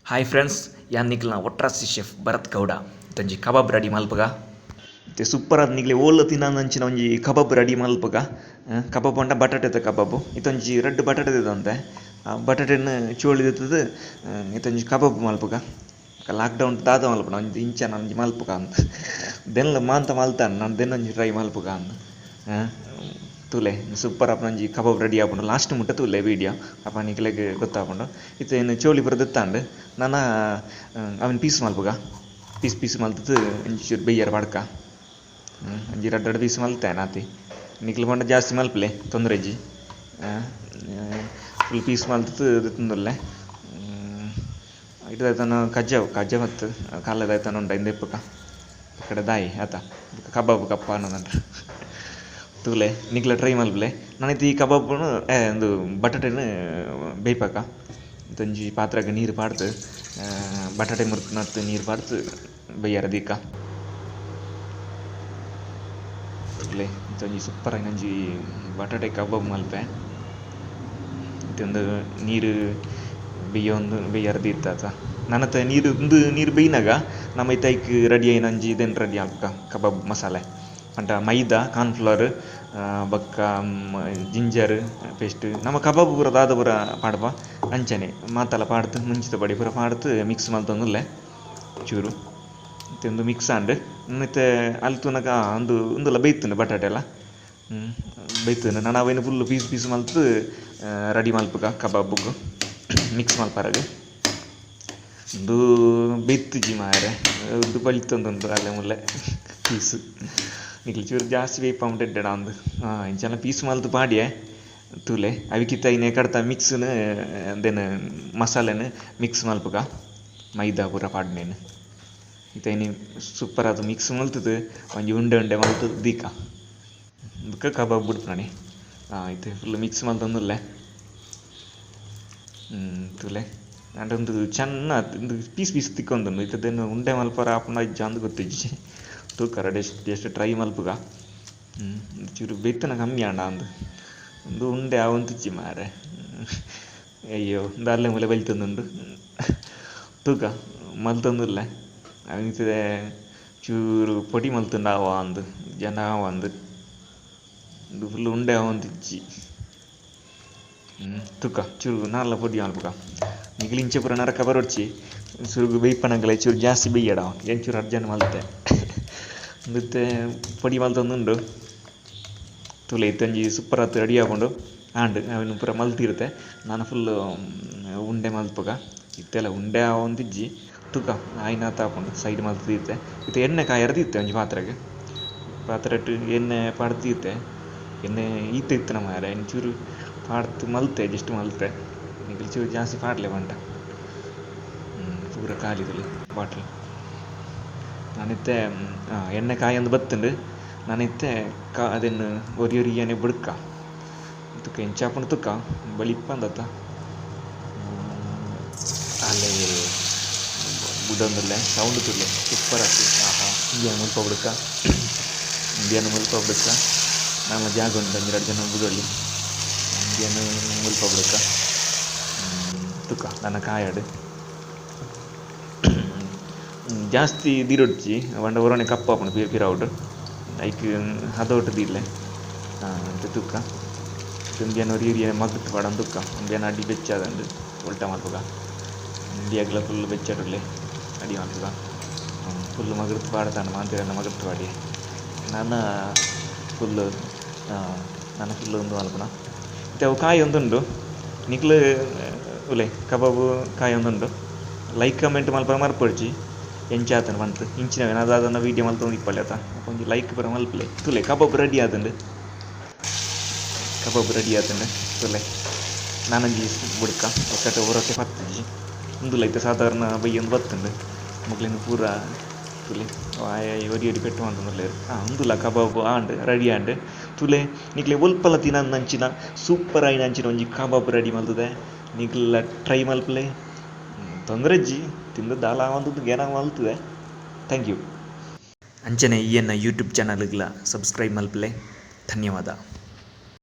Hi friends ಯಾನ್ ನಿಕ್ಲ ಒಟ್ರಾಸಿ chef Bharat Gowda ಇತ್ತೊಂಜಿ kebab ready ಮಲ್ಪಗ ಮತ್ತೆ super ಆದ್ ನಿಕ್ಲೆ ಓಲ್ ತಿನ್ನಂಚಿನ ಒಂಜಿ ಕಬಾಬ್ ರೆಡಿ ಮಲ್ಪಗ ಕಬಾಬ್ ಪಂಡ ಬಟಾಟೆದ ಕಬಾಬು ಇತ್ತೊಂಜಿ ರೆಡ್ ಬಟಾಟೆ ಅಂತೆ ಆ ಬಟಾಟೆನ ಚೋಳಿದದ್ದು ಇತ್ತೊಂಜಿ ಕಬಾಬ್ ಮಲ್ಪಗ ಲಾಕ್ಡೌನ್ ದಾದ ಮಲ್ಪನ ಒಂಜಿ ಇಂಚನ ಒಂಜಿ ಮಲ್ಪಗ ಅಂತ ದೆನ್ಲ ಮಾಂತ ಮಲ್ತಾನ ನಾನು ದೆನ್ನೊಂಜಿ ಟ್ರೈ ಮಲ್ಪಗ ಅಂತ ತುಲೆ ಸೂಪರ್ ಆಪುನಂಜಿ ಕಬಾಬ್ ರೆಡಿ ಆಪುಂಡು ಲಾಸ್ಟ್ ಮುಟ್ಟ ತುಲೆ ವೀಡಿಯೋ ಅಪ್ಪ ನಿಕ್ಲೆಗ್ ಗೊತ್ತಾಪುಂಡು ಇತ್ತೇನು ಚೋಳಿ ಪೂರ ದೆತ್ತಾಂಡು ನಾನು ಅವನ್ ಪೀಸ್ ಮಲ್ಪಗ ಪೀಸ್ ಮಲ್ತದ್ದು ಒಂಚೂರು ಚೂರು ಬೇಯ್ಯರ ಪಡ್ಕ ಒಂಜಿ ರಡ್ಡ್ ಪೀಸ್ ಮಲ್ತೆ ನಾತಿ ನಿಕ್ಲು ಪಂಡ ಜಾಸ್ತಿ ಮಲ್ಪಲೆ ತೊಂದರೆಜ್ಜಿ ಫುಲ್ ಪೀಸ್ ಮಲ್ತದ್ದು ದೆತ್ತುಂದುಲ್ಲೆ ಇಟ್ದಾಯ್ತಾನ ಕಜ್ಜ ಮತ್ತು ಕಾಲದಾಯ್ತಾನ ಉಂಡ ಇಂದೆಪ್ಪಕ ಕಡೆ ದಾಯಿ ಆತ ಕಬಾಬ್ ಕಪ್ಪ ಅನ್ನೋದಂಟ ತುಲೆ ನಿಕ್ಲ ಟ್ರೈ ಮಲ್ಪಲೆ ನಾನೈತಿ ಈ ಕಬಾಬ್ನು ಒಂದು ಬಟಾಟೆನ ಬೇಯ್ಪಕ ಒಂಜಿ ಪಾತ್ರೆಗೆ ನೀರು ಪಾಡ್ದು ಬಟಾಟೆ ಮುರ್ಕುನತ್ತು ನೀರು ಪಾಡ್ದು ಬೇಯ್ಯರ ದೀಕ ತುಲೆ ಒಂಜಿ ಸೂಪರ್ ಆಗಿ ಬಟಾಟೆ ಕಬಾಬ್ ಮಲ್ಪೆ ಒಂದು ನೀರು ಬೇಯ್ಯರ ದೀರ್ತಾತ ನನ್ನತ್ತ ನೀರು ಬೇಯ್ನಾಗ ನಮ್ಮ ಐತೈಕ್ ರೆಡಿ ಆಯ್ನ ಒಂಜಿ ಇದೆನ್ ರೆಡಿ ಆಪುಕ ಕಬಾಬ್ ಮಸಾಲೆ ಅಂಟ ಮೈದಾ ಕಾರ್ನ್ಫ್ಲವರ್ ಬೊಕ್ಕ ಜಿಂಜರ್ ಪೇಸ್ಟ್ ನಮ್ಮ ಕಬಾಬ್ ಪೂರ ದಾದ ಪೂರ ಪಾಡ್ಪ ಅಂಚನೆ ಮಾತಲ್ಲ ಪಾಡ್ದು ಮುಂಚಿತ ಪಡಿ ಪೂರ ಪಾಡ್ದು ಮಿಕ್ಸ್ ಮಲ್ತೊಂದುಲ್ಲೆ ಚೂರು ಮತ್ತೆ ಒಂದು ಮಿಕ್ಸ್ ಆಂಡ್ ಮತ್ತೆ ಅಲ್ಲಿ ತೂನಗ ಒಂದುಲ್ಲ ಬೇಯ್ತುಂಡು ಬಟಾಟೆ ಎಲ್ಲ ಬೇಯ್ತುಂಡು ನಾನು ಅವೇನು ಫುಲ್ ಪೀಸ್ ಮಲ್ತು ರೆಡಿ ಮಲ್ಪುಗ ಕಬಾಬ್ಗೆ ಮಿಕ್ಸ್ ಮಲ್ಪರಾಗ ಒಂದು ಬೆತ್ತುಜಿ ಮಾರೆ ಒಂದು ಬಳಿತೊಂದುಂಡು ಅಲ್ಲೇ ಮುಲ್ಲೆ ಪೀಸು ನಿಕ್ಲಿ ಚೂರು ಜಾಸ್ತಿ ಬೇಯ್ಪಂಡೆಡ್ಡ ಅಂದು ಇಂಚೆಲ್ಲ ಪೀಸ್ ಮಲ್ತು ಪಾಡ್ಯೆ ತೂಲೆ ಅವಿಕಿತ್ತ ಇನ್ನೇ ಕಡ್ತ ಮಿಕ್ಸ್ನ ದೆನ್ ಮಸಾಲೆನ ಮಿಕ್ಸ್ ಮಲ್ಪುಗ ಮೈದಾ ಪೂರ ಪಾಡ್ನೇನು ಇತ್ತ ಇನ್ನು ಸೂಪರ್ ಅದು ಮಿಕ್ಸ್ ಮಲ್ತದ್ದು ಒಂಜಿ ಉಂಡೆ ಮಲ್ತದ್ದು ದೀಕ ಅದಕ್ಕೆ ಕಬಾಬ್ ಬಿಡ್ತಾನೆ ಆಯ್ತು ಫುಲ್ ಮಿಕ್ಸ್ ಮಲ್ತೊಂದುಲ್ಲೆ ತೂಲೆ ಅಂಡೊಂದು ಚೆನ್ನ ಒಂದು ಪೀಸ್ ತಿಕ್ಕೊಂದುಂಡು ಇತ್ತದೇನು ಉಂಡೆ ಮಲ್ಪರ ಆಪುಂಡ ಇಜ್ಜ ಅಂದು ಗೊತ್ತಿಜ್ಜಿ ತೂಕರ ಎಷ್ಟು ಟ್ರೈ ಮಲ್ಪುಗ ಚೂರು ಬೆತ್ತನ ಕಮ್ಮಿ ಆಂಡ ಒಂದು ಉಂಡೆ ಅವಂತಿಜ್ಜಿ ಮಾರೆ ಅಯ್ಯೋ ಒಂದು ಅಲ್ಲೇ ಮೂಲೆ ಬಲಿತೊಂದುಂಡು ತೂಕ ಮಲ್ತೊಂದುಲ್ಲೆ ಅವಿತದೆ ಚೂರು ಪೊಡಿ ಮಲ್ತುಂಡು ಅವ ಅಂದು ಜನ ಅಂದು ಫುಲ್ ಉಂಡೆ ಅವಂತಿಜ್ಜಿ ತೂಕ ಚೂರು ನಾಲ್ಲ ಪೊಡಿ ಮಲ್ಪುಗ ನಿಕ್ಲಿ ಇಂಚೆ ಪೂರ ನರಕ ಬರೋಡ್ಚಿ ಸುರುಗು ಬೇಯ್ಪನಂಗಲ ಚೂರು ಜಾಸ್ತಿ ಬೇಯ್ಯಡ ಎಂಚೂರು ಅರ್ಜೆಂಟ್ ಮಲ್ತೆ ಮತ್ತೆ ಪೊಡಿ ಮಲ್ತೊಂದುಂಡು ತುಲೆ ಇತ್ತಂಜಿ ಸೂಪರ್ ಆತು ರೆಡಿ ಆಗೊಂಡು ಆಂಡ್ ಅವನು ಪೂರ ಮಲ್ತಿರುತ್ತೆ ನಾನು ಫುಲ್ಲು ಉಂಡೆ ಮಲ್ಪುಗ ಇತ್ತೆಲ್ಲ ಉಂಡೆ ಒಂದಿಜ್ಜಿ ತೂಕ ಆಯ್ನ ತಾಕೊಂಡು ಸೈಡ್ ಮಲ್ತಿದ್ದೆ ಇತ್ತು ಎಣ್ಣೆ ಕಾಯರ್ದಿತ್ತೆ ಒಂಜಿ ಪಾತ್ರೆ ಇಟ್ಟು ಎಣ್ಣೆ ಪಾಡ್ದಿತ್ತೆ ಎಣ್ಣೆ ಇತ್ತು ನಮ್ಮ ಮಾರೆ ಚೂರು ಪಾಡ್ತು ಮಲ್ತೆ ಜಸ್ಟ್ ಮಲ್ತೆ ನಿಗಲಿ ಚೂರು ಜಾಸ್ತಿ ಪಾಡ್ಲೆ ಬಂಟ ಪೂರ ಖಾಲಿದಲ್ಲಿ ಬಾಟ್ಲ್ ನಾನಿತ್ತೆ ಎಣ್ಣೆ ಕಾಯೊಂದು ಬತ್ತುಂಡು ನಾನಿತ್ತೆ ಅದನ್ನು ಒರಿಯನೆ ಬಿಡ್ಕ ತುಕ್ಕ ಎಂಚಾಪುಂಡು ತುಕ್ಕ ಬಳಿಪ್ಪಂದತ್ತ ಅಲ್ಲೇ ಬುಡೊಂದುಲ್ಲೆ ಸೌಂಡ್ ತುಲ್ಲೆ ಸೂಪರ್ ಆಗ್ತದೆ ಆಹಾ ಇಂಡಿಯನ್ ಮುಲ್ಪ ಬಿಡ್ಕ ನಮ್ಮ ಜಾಗ ಉಂಟು ಒಂದೆರಡು ಜನ ಬುಡೊಳ್ಳಿ ಇಂಡಿಯನ್ ಮುಲ್ಪ ಬಿಡ್ಕ ತುಕ್ಕ ನನ್ನ ಕಾಯಾಡು ಜಾಸ್ತಿ ದಿರೊಡ್ಚಿ ಬಂಡ ಒರೊನೆ ಕಪ್ಪ ಆಪುಂಡು ಪಿರವುಡ್ ಐಕ್ ಹದೋಟು ದಿಲ್ಲೆ ಅಂತ ತುಕ್ಕ ತುಂಬಿಯನ್ ಒರಿಯನೆ ಮಗ್ತು ಪಾಡನ್ ತುಕ್ಕ ತುಂಬಿಯನ್ ಅಡಿ ಬೆಚ್ಚಾದಂಡು ಉಲ್ಟ ಮಲ್ಪುಗ ಇಂಡಿಯಾಗ್ಲ ಫುಲ್ ಬೆಚ್ಚಾಡುಲ್ಲೆ ಅಡಿ ಮಲ್ಪುಗ ಫುಲ್ ಮಗರ್ತು ಪಾಡ್ತಾನೆ ಮಾಂತಿರನ್ನ ಮಗರ್ತು ಪಾಡಿ ನಾನು ಫುಲ್ಲು ಒಂದು ಮಲ್ಪುನ ಮತ್ತು ಅವು ಕಾಯಿ ಒಂದುಂಡು ನಿಕ್ಲು ಉಲೆ ಕಬಾಬು ಕಾಯಿ ಒಂದುಂಡು ಲೈಕ್ ಕಮೆಂಟ್ ಮಲ್ಪರ ಮರ್ಪಡ್ಚಿ ಎಂಚಾತನ ಬಂತು ಇಂಚಿನವೇನು ಅದಾದನ್ನ ವೀಡಿಯೋ ಮಲ್ತೊಂದು ಇಪ್ಪಲೆ ಆತ ಒಂಜಿ ಲೈಕ್ ಬರ ಮಲ್ಪಲೆ ತುಲೆ ಕಬಾಬ್ ರೆಡಿ ಆತುಂಡು ತುಲೆ ನಾನೊಂಜಿ ಬುಡ್ಕ ಒಕ್ಕಟ ಹೊರಕ್ಕೆ ಪತ್ತಿಜ್ಜಿ ಒಂದು ಲೈತೆ ಸಾಧಾರಣ ಬೈಯೊಂದು ಬತ್ತುಂಡು ಮಗ್ಲಿನ ಪೂರ ತುಲೆ ಒರಿ ಪೆಟ್ಟು ಅಂತಂದ್ರೆ ಒಂದುಲ್ಲ ಕಬಾಬ್ ಆಂಡ್ ರೆಡಿ ಆಂಡ್ ತುಲೆ ನಿಕ್ಲೆ ಒಲ್ಪಲ ತಿನ್ನಂಚಿನ ಸೂಪರ್ ಆಯ್ನ ಅಂಚಿನ ಒಂಜಿ ಕಬಾಬ್ ರೆಡಿ ಮಲ್ತದೆ ನಿಕ್ಲ ಟ್ರೈ ಮಲ್ಪಲೆ ತೊಂದರೆಜ್ಜಿ ತಿಂದು ದಾಲ ಆವಂತದ್ದು ಗೇನ ಮಲ್ತದೆ ಥ್ಯಾಂಕ್ ಯು ಅಂಚನೆ ಈ ಯೂಟ್ಯೂಬ್ ಚಾನಲ್ಗಳ ಸಬ್ಸ್ಕ್ರೈಬ್ ಮಲ್ಪಲೆ ಧನ್ಯವಾದ.